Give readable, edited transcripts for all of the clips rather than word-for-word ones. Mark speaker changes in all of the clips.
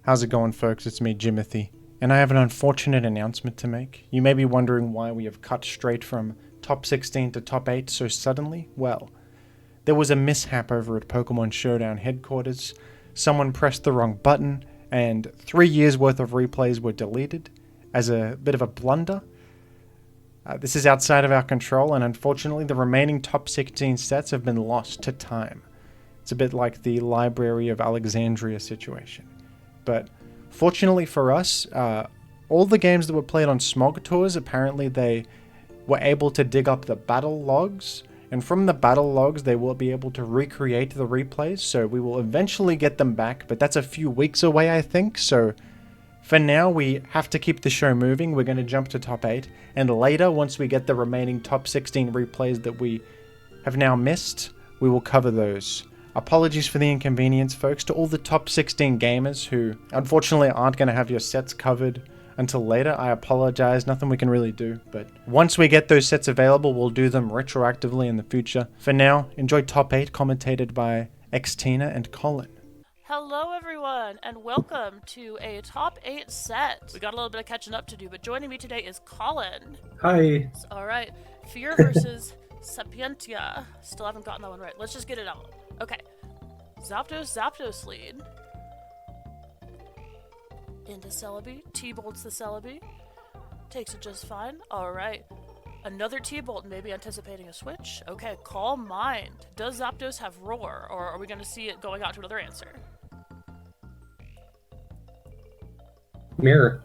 Speaker 1: How's it going, folks? It's me, Jimothy, and I have an unfortunate announcement to make. You may be wondering why we have cut straight from top 16 to top 8 so suddenly. Well, there was a mishap over at Pokemon Showdown headquarters. Someone pressed the wrong button, and 3 years worth of replays were deleted as a bit of a blunder. This is outside of our control, and unfortunately the remaining top 16 sets have been lost to time. It's a bit like the Library of Alexandria situation. But fortunately for us, all the games that were played on Smog Tours, apparently they were able to dig up the battle logs, and from the battle logs they will be able to recreate the replays, so we will eventually get them back, but that's a few weeks away, I think. So for now, we have to keep the show moving. We're going to jump to top 8, and later, once we get the remaining top 16 replays that we have now missed, we will cover those. Apologies for the inconvenience, folks, to all the top 16 gamers who unfortunately aren't going to have your sets covered until later. I apologize, nothing we can really do, but once we get those sets available, we'll do them retroactively in the future. For now, enjoy top 8, commentated by xtina and Kollin.
Speaker 2: Hello everyone, and welcome to a top 8 set. We got a little bit of catching up to do, but joining me today is Kollin.
Speaker 3: Hi.
Speaker 2: Alright, Fear versus Sapientia. Still haven't gotten that one right. Let's just get it out. Okay. Zapdos lead. Into Celebi. T-bolts the Celebi. Takes it just fine. Alright. Another T-bolt, maybe anticipating a switch. Okay, Calm Mind. Does Zapdos have Roar, or are we going to see it going out to another answer?
Speaker 3: Mirror.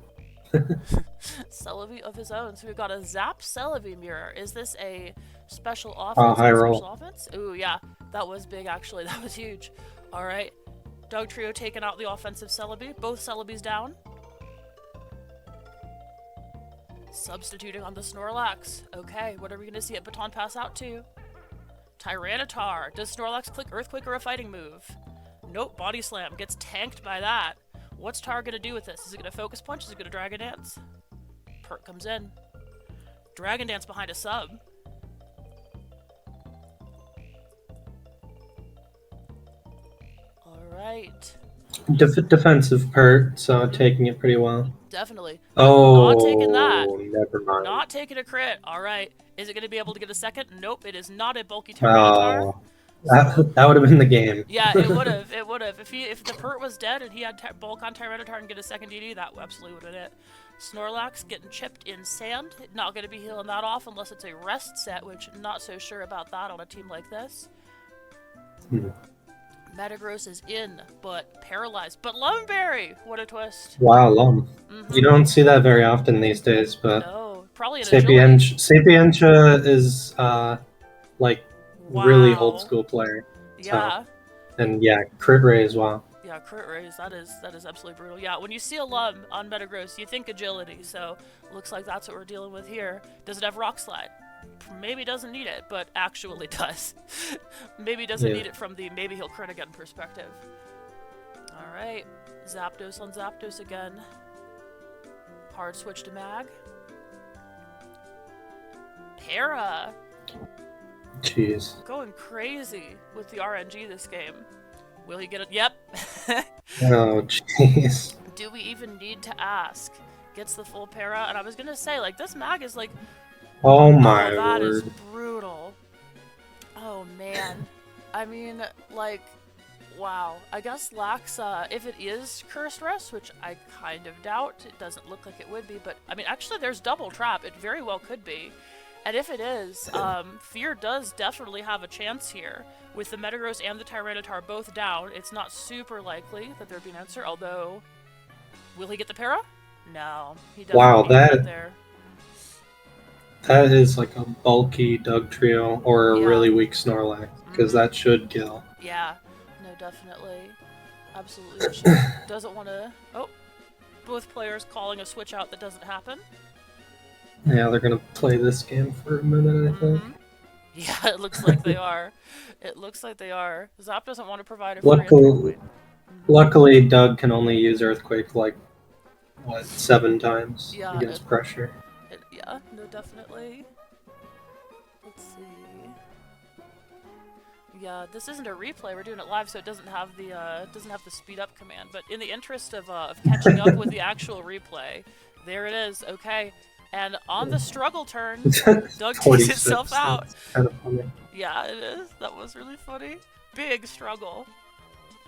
Speaker 2: Celebi of his own. So we've got a Zap Celebi mirror. Is this a special offense?
Speaker 3: High roll.
Speaker 2: Special offense? Ooh, yeah. That was big, actually. That was huge. Alright. Dog Trio taking out the offensive Celebi. Both Celebis down. Substituting on the Snorlax. Okay, what are we going to see it baton pass out to? Tyranitar. Does Snorlax click Earthquake or a fighting move? Nope, Body Slam. Gets tanked by that. What's Tar going to do with this? Is it going to Focus Punch? Is it going to Dragon Dance? Perk comes in. Dragon Dance behind a sub. Alright.
Speaker 3: Defensive pert, so taking it pretty well.
Speaker 2: Definitely.
Speaker 3: Oh,
Speaker 2: Not taking that.
Speaker 3: Never mind.
Speaker 2: Not taking a crit. Alright. Is it going to be able to get a second? Nope, it is not a bulky Tyranitar.
Speaker 3: Oh, that would have been the game.
Speaker 2: Yeah, it would have. It would have. If the Pert was dead and he had bulk on Tyranitar and get a second DD, that absolutely would have been it. Snorlax getting chipped in sand. Not going to be healing that off unless it's a rest set, which I'm not so sure about that on a team like this. Metagross is in, but paralyzed. But Lumberry! What a twist.
Speaker 3: Wow, Lum. You don't see that very often these days, but
Speaker 2: no, probably an agility.
Speaker 3: Sapientia is like really old school player.
Speaker 2: Yeah.
Speaker 3: So, and yeah, crit ray as well.
Speaker 2: Yeah, crit raise, that is absolutely brutal. Yeah, when you see a Lum on Metagross, you think agility, so looks like that's what we're dealing with here. Does it have Rock Slide? Maybe doesn't need it, but actually does. Maybe doesn't need it from the maybe he'll crit again perspective. Alright, Zapdos on Zapdos again. Hard switch to Mag. Para!
Speaker 3: Jeez.
Speaker 2: Going crazy with the RNG this game. Will he get it? Yep.
Speaker 3: Oh, jeez.
Speaker 2: Do we even need to ask? Gets the full para, and I was gonna say, like, this Mag is like...
Speaker 3: Oh my
Speaker 2: that
Speaker 3: word.
Speaker 2: is brutal. Oh man. I mean, like, wow. I guess lacks, if it is Cursed Rest, which I kind of doubt, it doesn't look like it would be, but, I mean, actually there's Double Trap. It very well could be. And if it is, Fear does definitely have a chance here. With the Metagross and the Tyranitar both down, it's not super likely that there'd be an answer, although... Will he get the para? No. He doesn't.
Speaker 3: Wow,
Speaker 2: get there.
Speaker 3: That is like a bulky Doug Trio or a really weak Snorlax, because that should kill.
Speaker 2: Yeah, no, definitely. Absolutely. She doesn't want to... Oh, both players calling a switch out that doesn't happen.
Speaker 3: Yeah, they're going to play this game for a minute, I think.
Speaker 2: Yeah, it looks like they are. It looks like they are. Zap doesn't want to provide a free
Speaker 3: Luckily, Doug can only use Earthquake like, 7 times against pressure.
Speaker 2: Yeah, no, definitely. Let's see. Yeah, this isn't a replay. We're doing it live, so it doesn't have the speed up command. But in the interest of catching up with the actual replay, there it is. Okay, and on the struggle turn, Doug takes himself out.
Speaker 3: Kind of funny.
Speaker 2: Yeah, it is. That was really funny. Big struggle.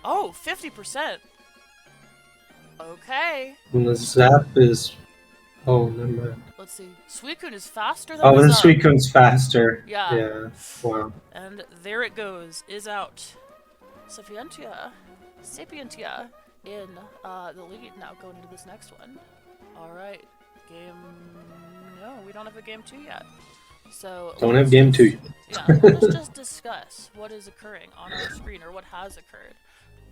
Speaker 2: Oh, 50%. Okay.
Speaker 3: And the zap is. Oh, never mind.
Speaker 2: Let's see. Suicune is faster than
Speaker 3: Oh,
Speaker 2: the
Speaker 3: the
Speaker 2: Zap.
Speaker 3: Suicune's faster.
Speaker 2: Yeah.
Speaker 3: Yeah. Wow.
Speaker 2: And there it goes. Is out. Sapientia in the lead now going into this next one. Alright. Game... No, we don't have a game 2 yet. So
Speaker 3: Don't have game 2 yet.
Speaker 2: Yeah, let's just discuss what is occurring on our screen, or what has occurred.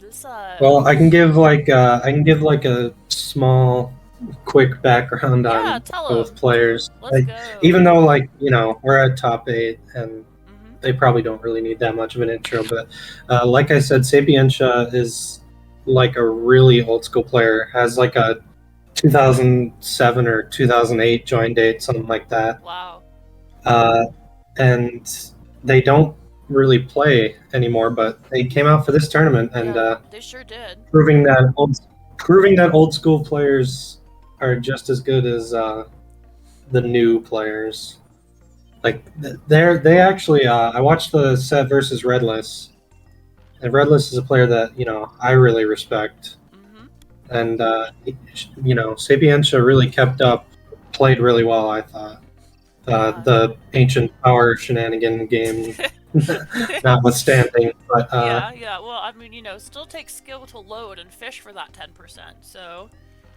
Speaker 2: This,
Speaker 3: Well, I can give like a small, quick background
Speaker 2: Yeah,
Speaker 3: on
Speaker 2: tell
Speaker 3: both
Speaker 2: 'em.
Speaker 3: players.
Speaker 2: Let's
Speaker 3: Like,
Speaker 2: go.
Speaker 3: even though, like, you know, we're at top 8 and
Speaker 2: Mhm.
Speaker 3: they probably don't really need that much of an intro, but like I said, Sapientia is like a really old school player. Has like a 2007 or 2008 join date, something like that.
Speaker 2: Wow.
Speaker 3: And they don't really play anymore, but they came out for this tournament and
Speaker 2: Yeah, they sure did.
Speaker 3: proving that old school players are just as good as the new players. Like they actually I watched the set versus Redless, and Redless is a player that, you know, I really respect,
Speaker 2: Mhm.
Speaker 3: and you know, Sapientia really kept up, played really well. I thought the ancient power shenanigan game notwithstanding, but
Speaker 2: yeah. Well, I mean, you know, still takes skill to load and fish for that 10%. So,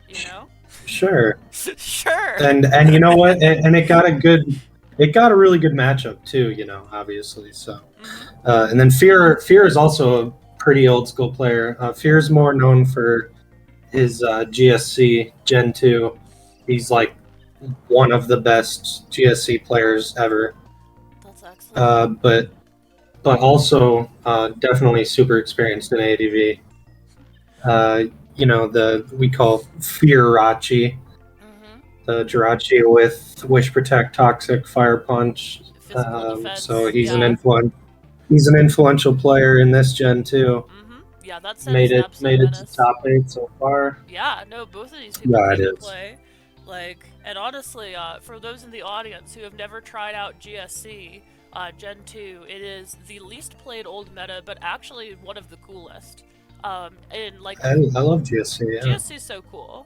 Speaker 2: you know.
Speaker 3: sure.
Speaker 2: Sure.
Speaker 3: And you know what? And it got a really good matchup too. You know, obviously. So,
Speaker 2: Mhm.
Speaker 3: and then Fear is also a pretty old school player. Fear's more known for his GSC Gen 2. He's like one of the best GSC players ever.
Speaker 2: That's excellent.
Speaker 3: But also definitely super experienced in ADV. You know, we call Fear Rachi.
Speaker 2: Mhm.
Speaker 3: The Jirachi with Wish Protect, Toxic, Fire Punch.
Speaker 2: Physical defense.
Speaker 3: So he's
Speaker 2: yeah.
Speaker 3: He's an influential player in this gen too.
Speaker 2: Mhm. Yeah, that set
Speaker 3: Made
Speaker 2: is an
Speaker 3: it
Speaker 2: absolute
Speaker 3: to
Speaker 2: menace.
Speaker 3: top 8 so far.
Speaker 2: Yeah, no, both of these people
Speaker 3: Yeah,
Speaker 2: came
Speaker 3: it
Speaker 2: to
Speaker 3: is.
Speaker 2: play. Like, and honestly, for those in the audience who have never tried out GSC Gen 2, it is the least played old meta, but actually one of the coolest. And like,
Speaker 3: I love GSC. Yeah.
Speaker 2: GSC is so cool.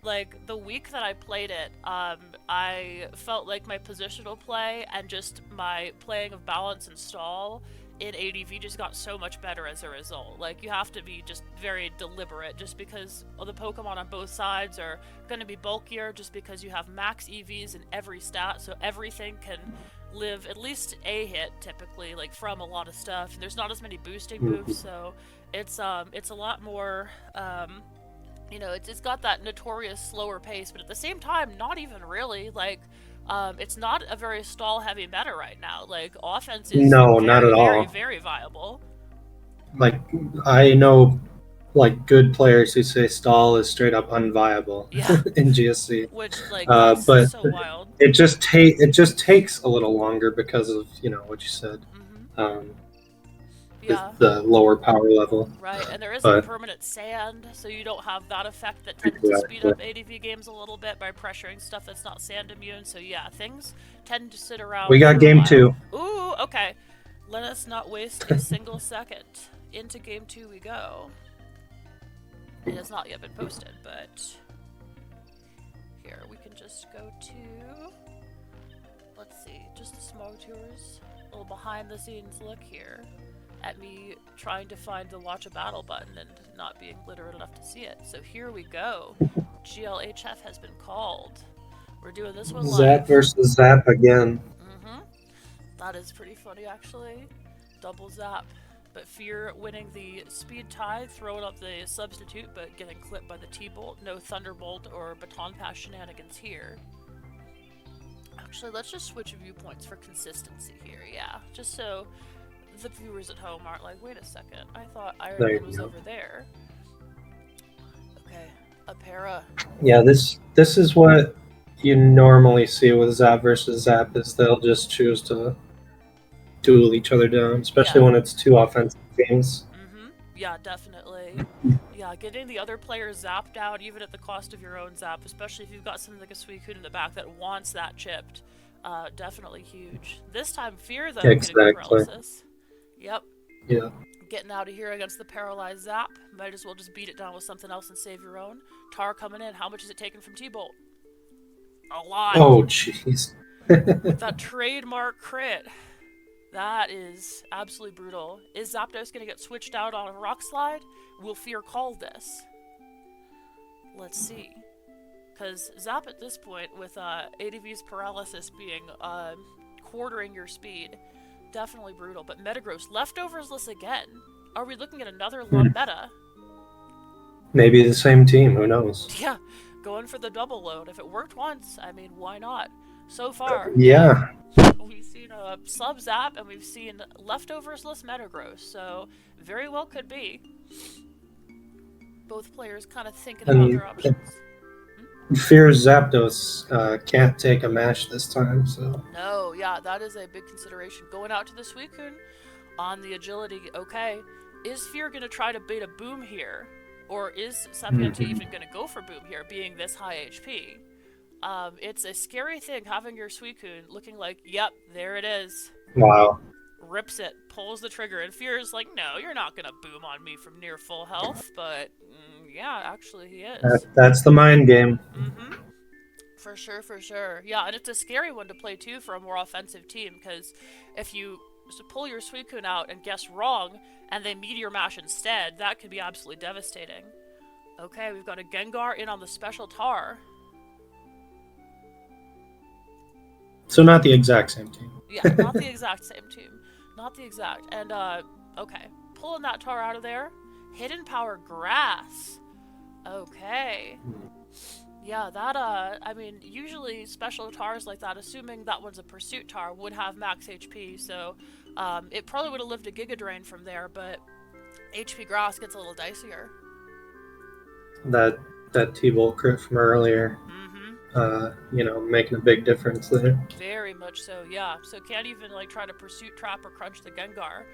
Speaker 2: Like, the week that I played it, I felt like my positional play and just my playing of balance and stall in ADV just got so much better as a result. Like, you have to be just very deliberate, just because the Pokemon on both sides are going to be bulkier, just because you have max EVs in every stat, so everything can live at least a hit, typically, like, from a lot of stuff. There's not as many boosting moves, so it's a lot more... you know, it's got that notorious slower pace, but at the same time, not even really. Like, it's not a very stall-heavy meta right now. Like, offense is
Speaker 3: No,
Speaker 2: very,
Speaker 3: not at
Speaker 2: very,
Speaker 3: all.
Speaker 2: very viable.
Speaker 3: Like, I know like good players who say stall is straight up unviable
Speaker 2: Yeah.
Speaker 3: in GSC.
Speaker 2: Which, like, that's
Speaker 3: But
Speaker 2: so wild.
Speaker 3: it just takes a little longer because of, you know, what you said.
Speaker 2: Yeah.
Speaker 3: The lower power level.
Speaker 2: Right, and there isn't
Speaker 3: But-
Speaker 2: permanent sand, so you don't have that effect that tends to speed up ADV games a little bit by pressuring stuff that's not sand immune. So yeah, things tend to sit around.
Speaker 3: We got
Speaker 2: for a
Speaker 3: game
Speaker 2: while.
Speaker 3: 2.
Speaker 2: Ooh, okay. Let us not waste a single second. Into game 2 we go. It has not yet been posted, but here we can just go to, let's see, just a small tours, a little behind the scenes look here at me trying to find the watch a battle button and not being literate enough to see it. So here we go. GLHF has been called. We're doing this one live.
Speaker 3: Zap versus Zap again.
Speaker 2: That is pretty funny, actually. Double Zap. But Fear winning the speed tie, throwing up the substitute, but getting clipped by the T-Bolt. No Thunderbolt or Baton Pass shenanigans here. Actually, let's just switch viewpoints for consistency here, yeah. Just so the viewers at home aren't like, wait a second, I thought Iron Man was over there. Okay, a para.
Speaker 3: Yeah, this is what you normally see with Zap versus Zap, is they'll just choose to duel each other down, especially
Speaker 2: Yeah.
Speaker 3: when it's two offensive teams.
Speaker 2: Yeah, definitely. Yeah, getting the other player zapped out, even at the cost of your own zap, especially if you've got something like a Suicune in the back that wants that chipped. Definitely huge. This time, Fear, though, getting the
Speaker 3: Exactly.
Speaker 2: paralysis. Yep.
Speaker 3: Yeah.
Speaker 2: Getting out of here against the paralyzed zap. Might as well just beat it down with something else and save your own. Tar coming in. How much is it taken from T-Bolt? A lot.
Speaker 3: Oh, jeez.
Speaker 2: With that trademark crit. That is absolutely brutal. Is Zapdos going to get switched out on a rock slide? Will Fear call this? Let's see. Because Zap at this point, with ADV's paralysis being quartering your speed, definitely brutal. But Metagross, leftovers-less again. Are we looking at another low meta?
Speaker 3: Maybe the same team, who knows?
Speaker 2: Yeah, going for the double load. If it worked once, I mean, why not? So far,
Speaker 3: Yeah.
Speaker 2: we've seen a sub-zap and we've seen leftovers-less Metagross, so very well could be. Both players kind of thinking about their options.
Speaker 3: Fear's Zapdos can't take a mash this time, so...
Speaker 2: No, yeah, that is a big consideration. Going out to the Suicune on the agility, okay. Is Fear going to try to bait a boom here? Or is Sapientia even going to go for boom here, being this high HP? It's a scary thing having your Suicune looking like, yep, there it is.
Speaker 3: Wow.
Speaker 2: Rips it, pulls the trigger, and Fear is like, no, you're not gonna boom on me from near full health, but yeah, actually he is.
Speaker 3: That's the mind game.
Speaker 2: For sure, for sure. Yeah, and it's a scary one to play too for a more offensive team, because if you pull your Suicune out and guess wrong, and they Meteor Mash instead, that could be absolutely devastating. Okay, we've got a Gengar in on the special Tar.
Speaker 3: So not the exact same team.
Speaker 2: Yeah, not the exact same team. Not the exact. And, okay. Pulling that Tar out of there. Hidden Power Grass. Okay. Yeah, that, I mean, usually special Tars like that, assuming that one's a Pursuit Tar, would have max HP, so, it probably would have lived a Giga Drain from there, but HP Grass gets a little dicier.
Speaker 3: That T-Bolt crit from earlier, making a big difference there.
Speaker 2: Very much so, yeah. So can't even, like, try to Pursuit Trap or Crunch the Gengar.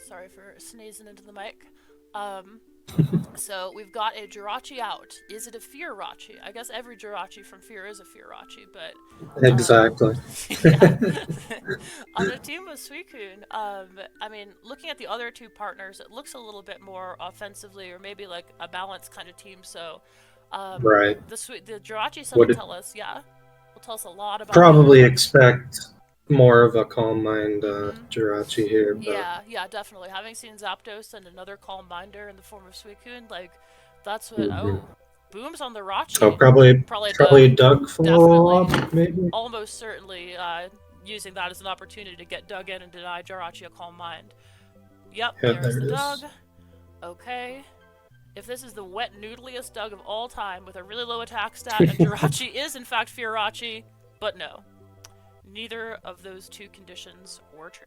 Speaker 2: Sorry for sneezing into the mic. So we've got a Jirachi out. Is it a Fear-Rachi? I guess every Jirachi from Fear is a Fear-Rachi, but...
Speaker 3: Exactly.
Speaker 2: On a team with Suicune, I mean, looking at the other two partners, it looks a little bit more offensively, or maybe like a balanced kind of team, so...
Speaker 3: right.
Speaker 2: The Jirachi will tell us, will tell us a lot about...
Speaker 3: Probably expect more of a Calm Mind Jirachi here. But...
Speaker 2: Yeah, definitely. Having seen Zapdos and another Calm Minder in the form of Suicune, like, that's what... Booms on the Rachi.
Speaker 3: Oh, probably Doug follow-up, maybe?
Speaker 2: Almost certainly using that as an opportunity to get Doug in and deny Jirachi a Calm Mind. Yep, there's the Doug. Okay. If this is the wet, noodliest Doug of all time with a really low attack stat, and Jirachi is in fact Fear-Rachi, but no. Neither of those two conditions were true.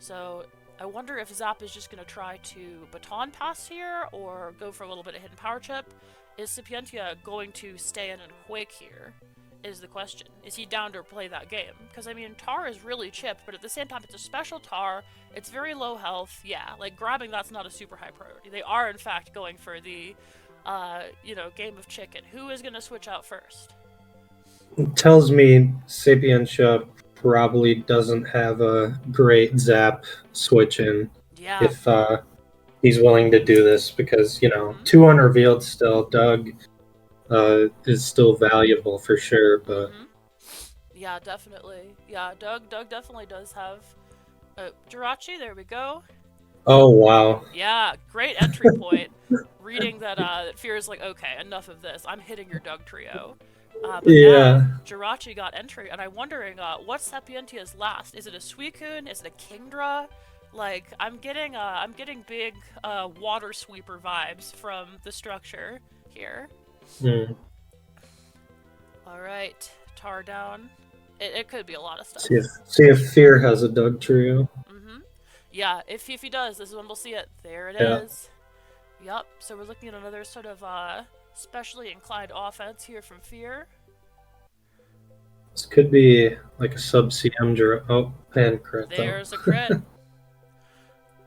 Speaker 2: So, I wonder if Zap is just going to try to Baton Pass here, or go for a little bit of Hidden Power Chip. Is Sapientia going to stay in and Quake here, is the question. Is he down to play that game? Because, I mean, Tar is really chipped, but at the same time, it's a special Tar, it's very low health, yeah, like, grabbing that's not a super high priority. They are, in fact, going for the, game of chicken. Who is going to switch out first?
Speaker 3: It tells me Sapientia probably doesn't have a great Zap switch in.
Speaker 2: Yeah.
Speaker 3: If he's willing to do this, because, 2 unrevealed still. Doug is still valuable for sure, but...
Speaker 2: Yeah, definitely. Yeah, Doug definitely does have... Jirachi, there we go.
Speaker 3: Oh, wow.
Speaker 2: Yeah, great entry point. Reading that Fear is like, okay, enough of this. I'm hitting your Doug trio. But now, Jirachi got entry, and I'm wondering, what's Sapientia's last? Is it a Suicune? Is it a Kingdra? Like, I'm getting big water sweeper vibes from the structure here. Alright, Tar down. It could be a lot of stuff.
Speaker 3: See if Fear has a Doug trio.
Speaker 2: Yeah, if he does, this is when we'll see it. There it is. Yup, so we're looking at another sort of specially inclined offense here from Fear.
Speaker 3: This could be like a sub-CM Oh, and crit, though.
Speaker 2: There's a crit.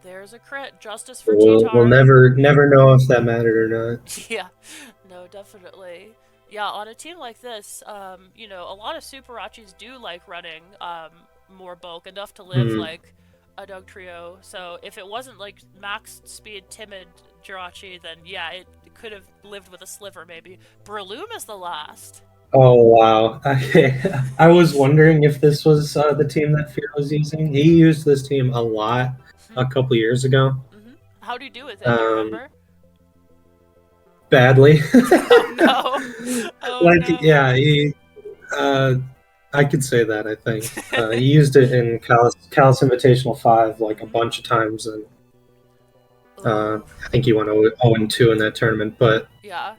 Speaker 2: There's a crit. Justice for
Speaker 3: We'll
Speaker 2: T-Tar.
Speaker 3: never know if that mattered or not.
Speaker 2: Yeah, no, definitely. Yeah, on a team like this, you know, a lot of Superachis do like running more bulk, enough to live like a Doug Trio. So if it wasn't like max speed timid Jirachi, then yeah, it could have lived with a sliver maybe. Breloom is the last.
Speaker 3: Oh, wow. Okay. I was wondering if this was the team that Fear was using. He used this team a lot a couple years ago.
Speaker 2: How do you do with it? Do you remember?
Speaker 3: Badly.
Speaker 2: Oh, no. Oh,
Speaker 3: like,
Speaker 2: no.
Speaker 3: yeah, he... I could say that, I think. He used it in Callus Invitational 5 like a bunch of times, and I think he went 0-2 in that tournament, but...
Speaker 2: Yeah.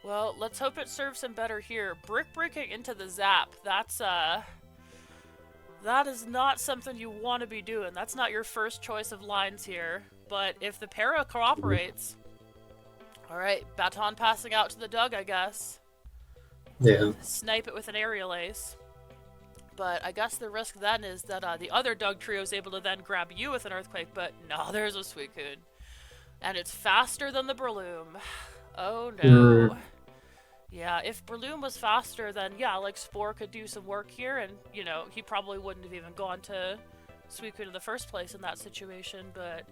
Speaker 2: Well, let's hope it serves him better here. Brick breaking into the zap. That's, that is not something you want to be doing. That's not your first choice of lines here. But if the para cooperates... Alright, baton passing out to the Doug, I guess.
Speaker 3: Yeah.
Speaker 2: Snipe it with an aerial ace. But I guess the risk then is that the other Doug trio is able to then grab you with an Earthquake, but no, there's a Suicune. And it's faster than the Breloom. Oh no. Yeah, if Breloom was faster, then yeah, like Spore could do some work here, and, you know, he probably wouldn't have even gone to Suicune in the first place in that situation, but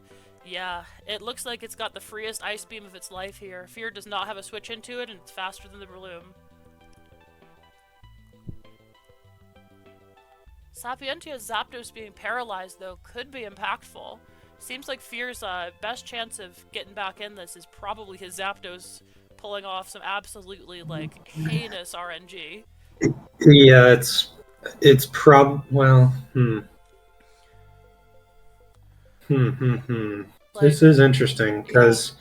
Speaker 2: yeah, it looks like it's got the freest Ice Beam of its life here. Fear does not have a switch into it, and it's faster than the Breloom. Sapientia's Zapdos being paralyzed, though, could be impactful. Seems like Fear's best chance of getting back in this is probably his Zapdos pulling off some absolutely, like, heinous RNG.
Speaker 3: Yeah, it's well, This is interesting, because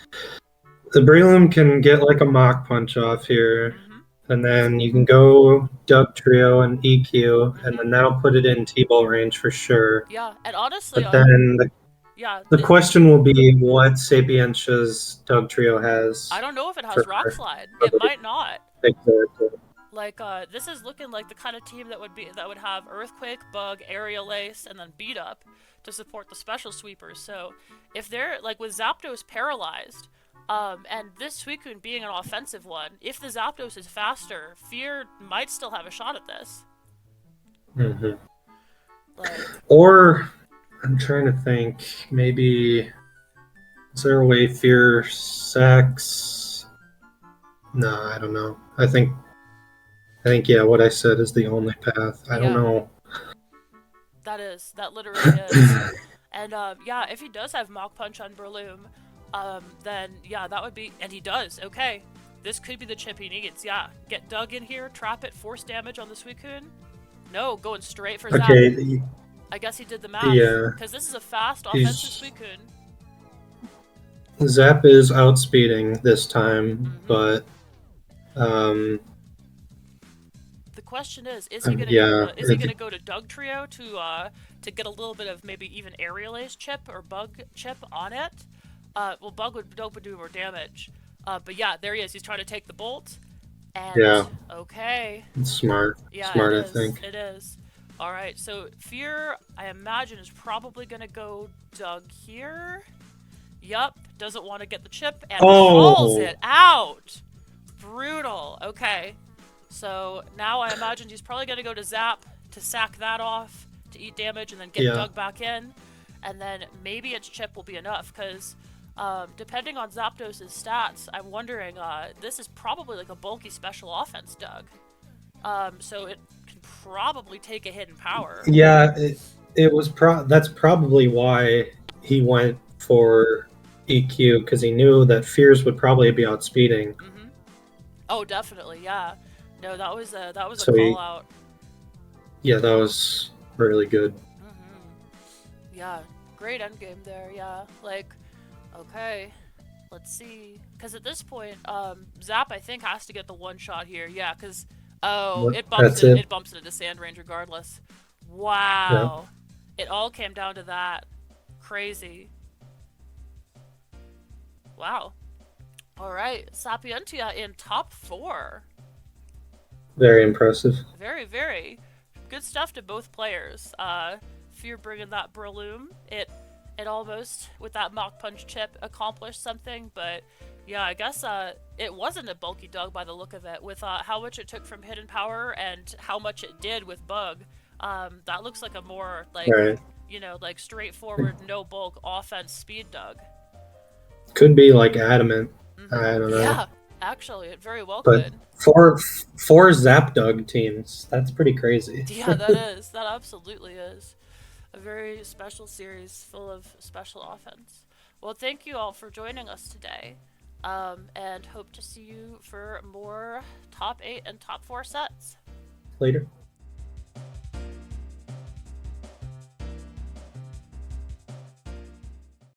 Speaker 3: the Breloom can get, like, a Mach Punch off here. And then you can go Doug Trio and EQ, and then now put it in T-ball range for sure.
Speaker 2: Yeah, and honestly,
Speaker 3: but then the question will be what Sapientia's Doug Trio has.
Speaker 2: I don't know if it has Rock Slide. It might not.
Speaker 3: Exactly.
Speaker 2: Like, this is looking like the kind of team that would have Earthquake, Bug, Aerial Ace, and then Beat Up to support the special sweepers. So if they're like with Zapdos paralyzed. And this Suicune being an offensive one, if the Zapdos is faster, Fear might still have a shot at this.
Speaker 3: Like, or, I'm trying to think, maybe, is there a way Fear sacks? No, I don't know. I think, yeah, what I said is the only path. I don't know.
Speaker 2: That literally is. And, yeah, if he does have Mach Punch on Breloom, then, yeah, that would be... And he does. Okay. This could be the chip he needs. Yeah. Get Doug in here, trap it, force damage on the Suicune. No, going straight for Zap. I guess he did the math.
Speaker 3: Yeah.
Speaker 2: Because this is a fast offensive Suicune.
Speaker 3: Zap is outspeeding this time, but... the
Speaker 2: question is he gonna go to Doug Trio to get a little bit of maybe even Aerial Ace chip or Bug chip on it? Well, Doug would do more damage. But yeah, there he is. He's trying to take the bolt. And,
Speaker 3: yeah.
Speaker 2: Okay.
Speaker 3: It's smart.
Speaker 2: Yeah,
Speaker 3: smart,
Speaker 2: I
Speaker 3: think.
Speaker 2: It is. Alright, so Fear, I imagine, is probably going to go Doug here. Yup. Doesn't want to get the chip and calls it out. Brutal. Okay. So now I imagine he's probably going to go to Zap to sack that off, to eat damage, and then get Doug back in. And then maybe its chip will be enough, because... depending on Zapdos' stats, I'm wondering, this is probably like a bulky special offense Doug. So it can probably take a hit in power.
Speaker 3: Yeah, it was that's probably why he went for EQ, because he knew that Fears would probably be outspeeding.
Speaker 2: Oh, definitely, yeah. No, that was a call out.
Speaker 3: Yeah, that was really good.
Speaker 2: Yeah, great endgame there, yeah. Like, okay, let's see. Because at this point, Zap, I think, has to get the one shot here. Yeah, because, it bumps it into Sand Range regardless. Wow. Yeah. It all came down to that. Crazy. Wow. All right, Sapientia in top 4.
Speaker 3: Very impressive.
Speaker 2: Very, very. good stuff to both players. If you're bringing that Breloom, it almost, with that Mach Punch chip, accomplished something, but yeah, I guess it wasn't a bulky dog by the look of it, with how much it took from Hidden Power and how much it did with Bug. That looks like a more, like,
Speaker 3: Right.
Speaker 2: like straightforward, no bulk offense speed dog.
Speaker 3: Could be like adamant. I don't know.
Speaker 2: Yeah, actually, it very well
Speaker 3: But
Speaker 2: could.
Speaker 3: four Zapdog teams. That's pretty crazy.
Speaker 2: Yeah, that is. That absolutely is. A very special series full of special offense. Well, thank you all for joining us today. And hope to see you for more top 8 and top 4 sets.
Speaker 3: Later.